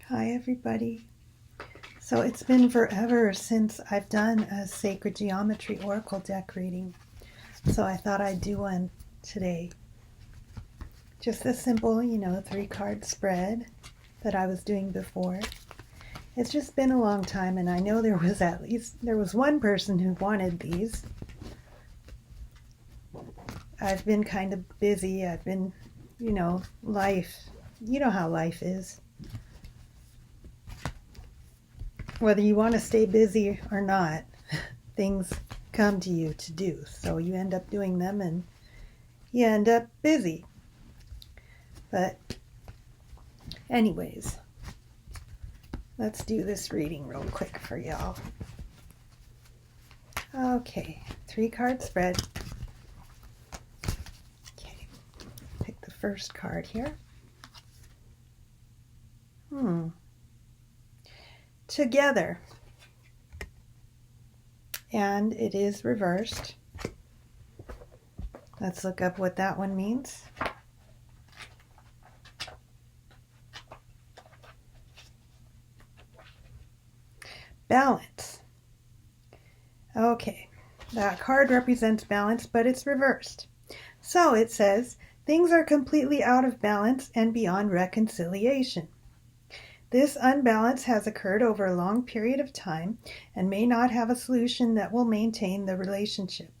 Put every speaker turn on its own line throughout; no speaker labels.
Hi everybody. So it's been forever since I've done a Sacred Geometry Oracle deck reading. So I thought I'd do one today. Just a simple, 3-card spread that I was doing before. It's just been a long time, and I know there was one person who wanted these. I've been kind of busy. I've been, life. You know how life is. Whether you want to stay busy or not, things come to you to do. So you end up doing them and you end up busy. But anyways, let's do this reading real quick for y'all. Okay, 3-card spread. Okay, pick the first card here. Together. And it is reversed. Let's look up what that one means. Balance. Okay, that card represents balance, but it's reversed. So it says, things are completely out of balance and beyond reconciliation. This unbalance has occurred over a long period of time and may not have a solution that will maintain the relationship.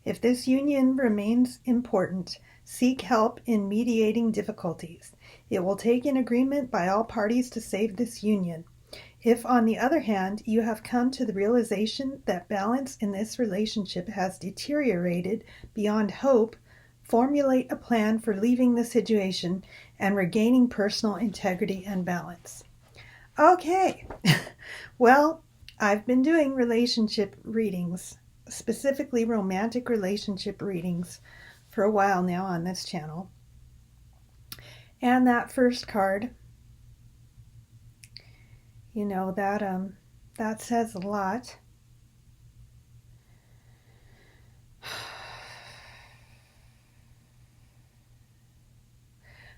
If this union remains important, seek help in mediating difficulties. It will take an agreement by all parties to save this union. If, on the other hand, you have come to the realization that balance in this relationship has deteriorated beyond hope, formulate a plan for leaving the situation and regaining personal integrity and balance. Okay, well, I've been doing relationship readings, specifically romantic relationship readings, for a while now on this channel. And that first card, that says a lot.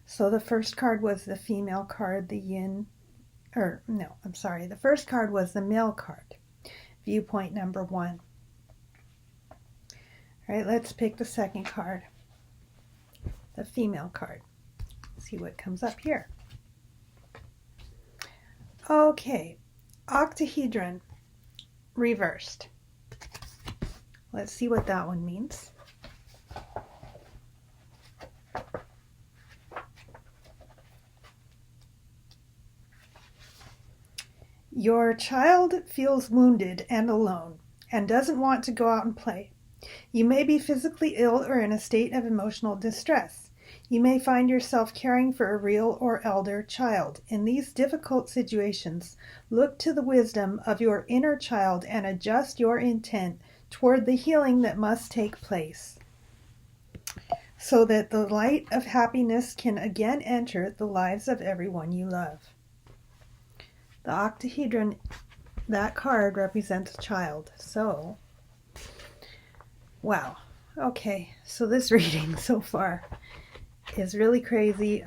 So the first card was the female card, the yin. The first card was the male card, viewpoint number 1. All right, let's pick the second card, the female card. See what comes up here. Okay, octahedron, reversed. Let's see what that one means. Your child feels wounded and alone and doesn't want to go out and play. You may be physically ill or in a state of emotional distress. You may find yourself caring for a real or elder child. In these difficult situations, look to the wisdom of your inner child and adjust your intent toward the healing that must take place, so that the light of happiness can again enter the lives of everyone you love. The octahedron, that card represents a child. So, wow. Okay, so this reading so far is really crazy.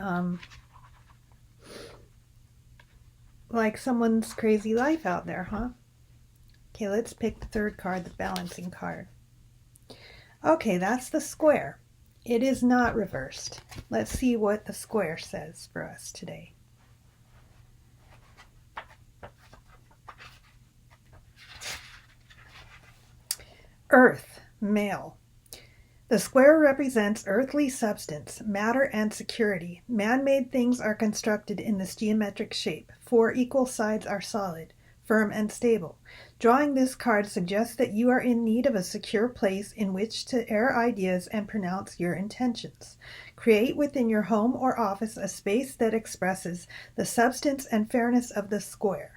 Like someone's crazy life out there, huh? Okay, let's pick the third card, the balancing card. Okay, that's the square. It is not reversed. Let's see what the square says for us today. Earth, male. The square represents earthly substance, matter, and security. Man-made things are constructed in this geometric shape. 4 equal sides are solid, firm, and stable. Drawing this card suggests that you are in need of a secure place in which to air ideas and pronounce your intentions. Create within your home or office a space that expresses the substance and fairness of the square.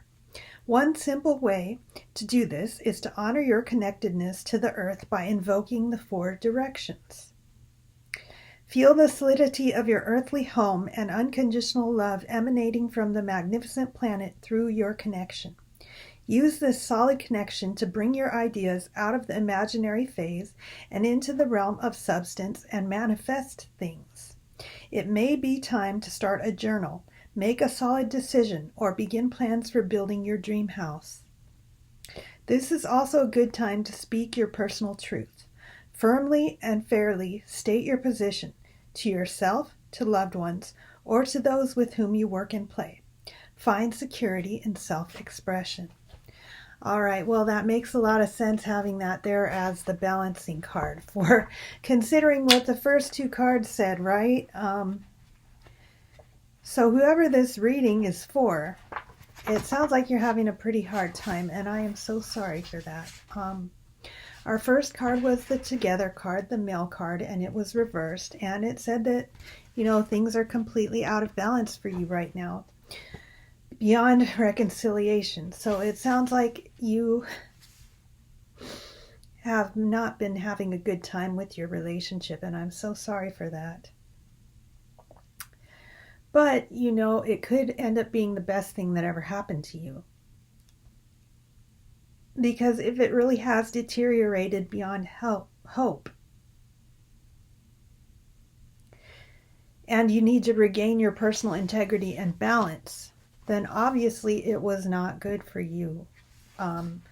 One simple way to do this is to honor your connectedness to the earth by invoking the 4 directions. Feel the solidity of your earthly home and unconditional love emanating from the magnificent planet through your connection. Use this solid connection to bring your ideas out of the imaginary phase and into the realm of substance and manifest things. It may be time to start a journal, Make a solid decision or begin plans for building your dream house. This is also a good time to speak your personal truth. Firmly and fairly state your position to yourself, to loved ones, or to those with whom you work and play. Find security in self-expression. All right, well, that makes a lot of sense having that there as the balancing card for considering what the first two cards said, right? So whoever this reading is for, it sounds like you're having a pretty hard time, and I am so sorry for that. Our first card was the Together card, the male card, and it was reversed, and it said that, things are completely out of balance for you right now, beyond reconciliation. So it sounds like you have not been having a good time with your relationship, and I'm so sorry for that. But, it could end up being the best thing that ever happened to you. Because if it really has deteriorated beyond hope, and you need to regain your personal integrity and balance, then obviously it was not good for you. And,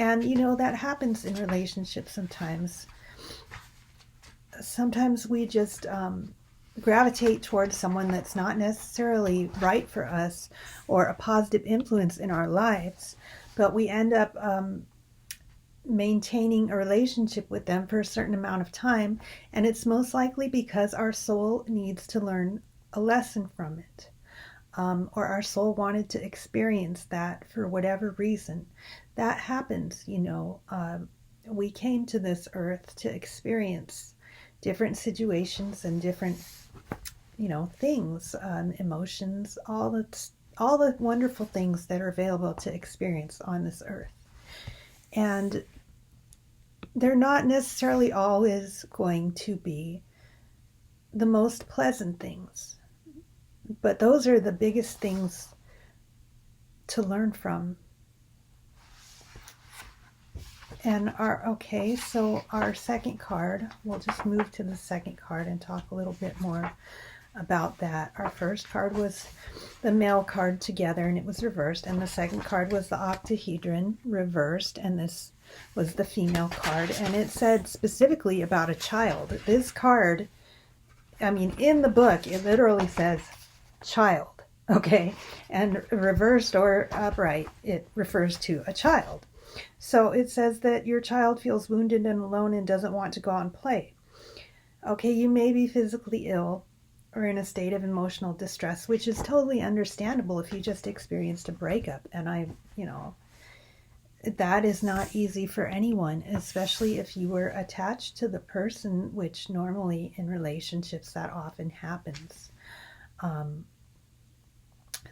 that happens in relationships sometimes. Sometimes we just gravitate towards someone that's not necessarily right for us or a positive influence in our lives, but we end up maintaining a relationship with them for a certain amount of time, and it's most likely because our soul needs to learn a lesson from it, or our soul wanted to experience that for whatever reason. That happens. We came to this earth to experience different situations and different things, emotions, all the wonderful things that are available to experience on this earth. And they're not necessarily always going to be the most pleasant things, but those are the biggest things to learn from. And so our second card, we'll just move to the second card and talk a little bit more about that. Our first card was the male card Together, and it was reversed, and the second card was the octahedron reversed, and this was the female card, and it said specifically about a child. This card, in the book, it literally says child, okay? And reversed or upright, it refers to a child. So it says that your child feels wounded and alone and doesn't want to go out and play. Okay, you may be physically ill or in a state of emotional distress, which is totally understandable if you just experienced a breakup. And that is not easy for anyone, especially if you were attached to the person, which normally in relationships that often happens.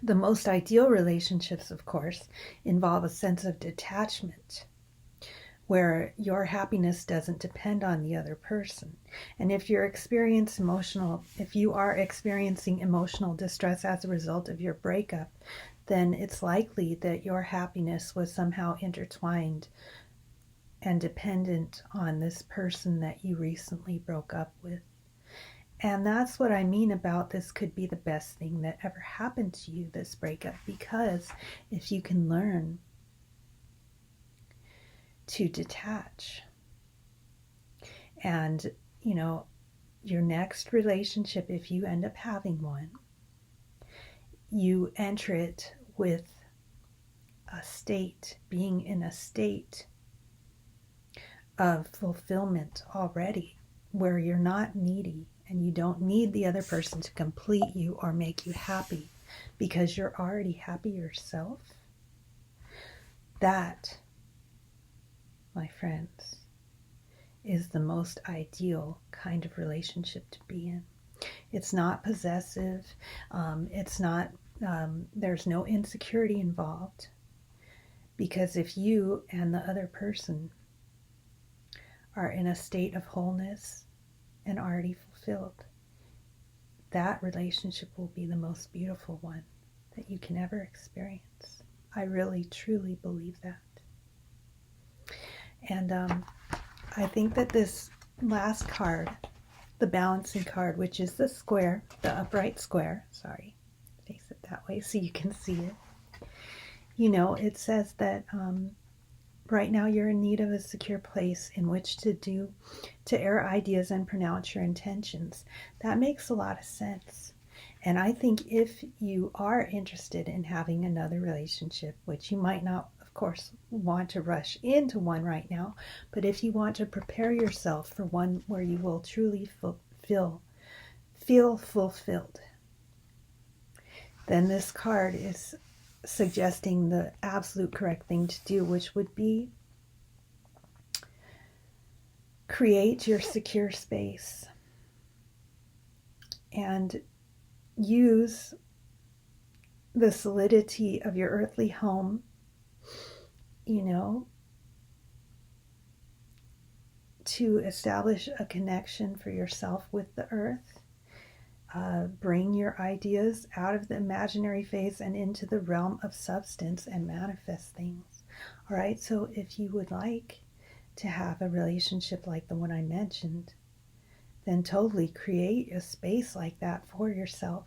The most ideal relationships, of course, involve a sense of detachment where your happiness doesn't depend on the other person. And if you are experiencing emotional distress as a result of your breakup, then it's likely that your happiness was somehow intertwined and dependent on this person that you recently broke up with. And that's what I mean about this could be the best thing that ever happened to you, this breakup, because if you can learn to detach and, your next relationship, if you end up having one, you enter it with being in a state of fulfillment already, where you're not needy and you don't need the other person to complete you or make you happy because you're already happy yourself. That, my friends, is the most ideal kind of relationship to be in. It's not possessive. There's no insecurity involved. Because if you and the other person are in a state of wholeness and already fulfilled, that relationship will be the most beautiful one that you can ever experience. I really, truly believe that. And I think that this last card, the balancing card, which is the upright square, way so you can see it. You know, it says that right now you're in need of a secure place in which to air ideas and pronounce your intentions. That makes a lot of sense. And I think if you are interested in having another relationship, which you might not, of course, want to rush into one right now, but if you want to prepare yourself for one where you will truly feel fulfilled, then this card is suggesting the absolute correct thing to do, which would be create your secure space and use the solidity of your earthly home, you know, to establish a connection for yourself with the earth. Bring your ideas out of the imaginary phase and into the realm of substance and manifest things. All right, so if you would like to have a relationship like the one I mentioned, then totally create a space like that for yourself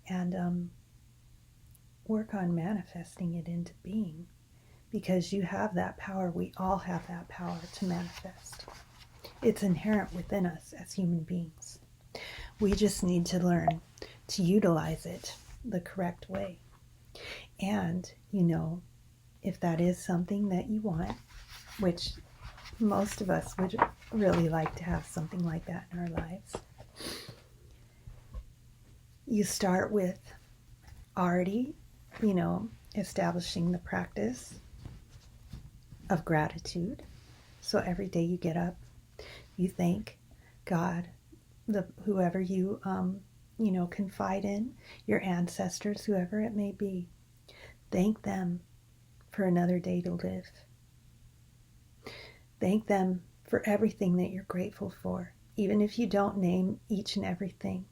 and work on manifesting it into being, because you have that power. We all have that power to manifest. It's inherent within us as human beings. We just need to learn to utilize it the correct way. And, you know, if that is something that you want, which most of us would really like to have something like that in our lives, you start with already, you know, establishing the practice of gratitude. So every day you get up, you thank God, whoever you confide in, your ancestors, whoever it may be. Thank them for another day to live. Thank them for everything that you're grateful for, even if you don't name each and everything.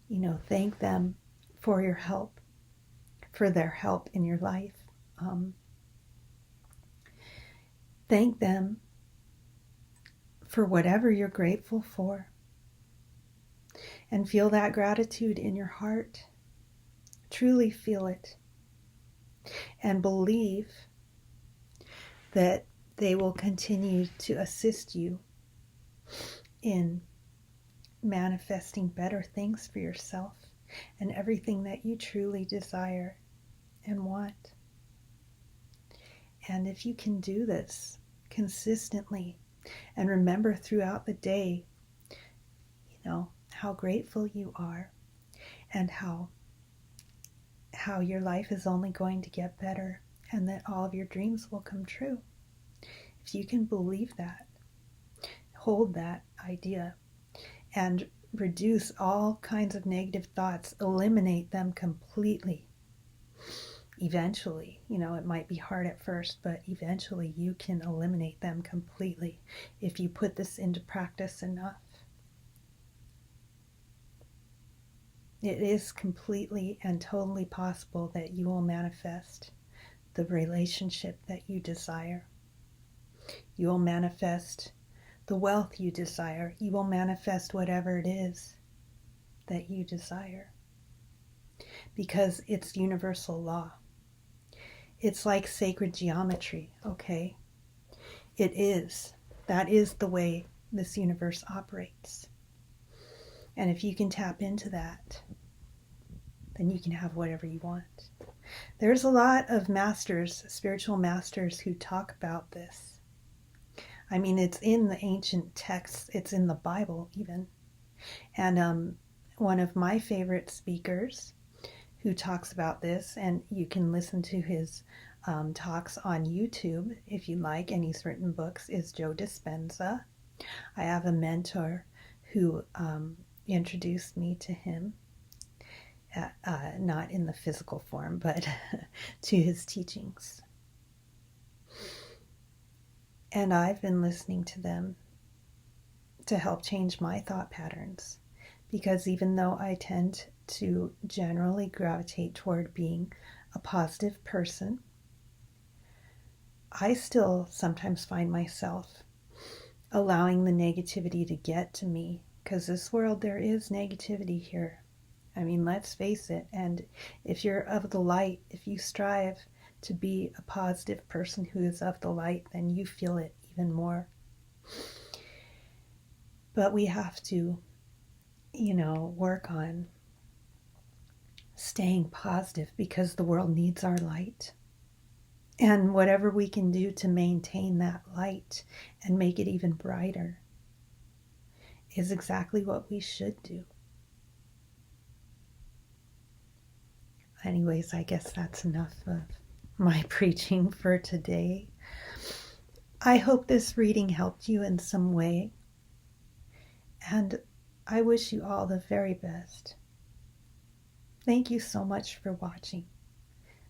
You know, thank them for your help, for their help in your life. Thank them for whatever you're grateful for. And feel that gratitude in your heart. Truly feel it. And believe that they will continue to assist you in manifesting better things for yourself and everything that you truly desire and want. And if you can do this consistently and remember throughout the day, you know, how grateful you are and how your life is only going to get better and that all of your dreams will come true. If you can believe that, hold that idea and reduce all kinds of negative thoughts, eliminate them completely. Eventually, you know, it might be hard at first, but eventually you can eliminate them completely if you put this into practice enough. It is completely and totally possible that you will manifest the relationship that you desire. You will manifest the wealth you desire. You will manifest whatever it is that you desire, because it's universal law. It's like sacred geometry, okay? It is. That is the way this universe operates. And if you can tap into that, then you can have whatever you want. There's a lot of masters, spiritual masters, who talk about this. I mean, it's in the ancient texts. It's in the Bible even. And one of my favorite speakers who talks about this, and you can listen to his talks on YouTube if you like, and he's written books, is Joe Dispenza. I have a mentor who introduced me to him, not in the physical form, but to his teachings. And I've been listening to them to help change my thought patterns, because even though I tend to generally gravitate toward being a positive person, I still sometimes find myself allowing the negativity to get to me, because this world, there is negativity here I mean, let's face it. And if you're of the light, if you strive to be a positive person who is of the light, then you feel it even more. But we have to, work on staying positive because the world needs our light. And whatever we can do to maintain that light and make it even brighter is exactly what we should do. Anyways, I guess that's enough of my preaching for today. I hope this reading helped you in some way, and I wish you all the very best. Thank you so much for watching.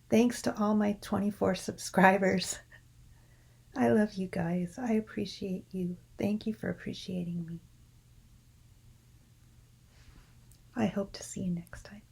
Thanks to all my 24 subscribers. I love you guys. I appreciate you. Thank you for appreciating me. I hope to see you next time.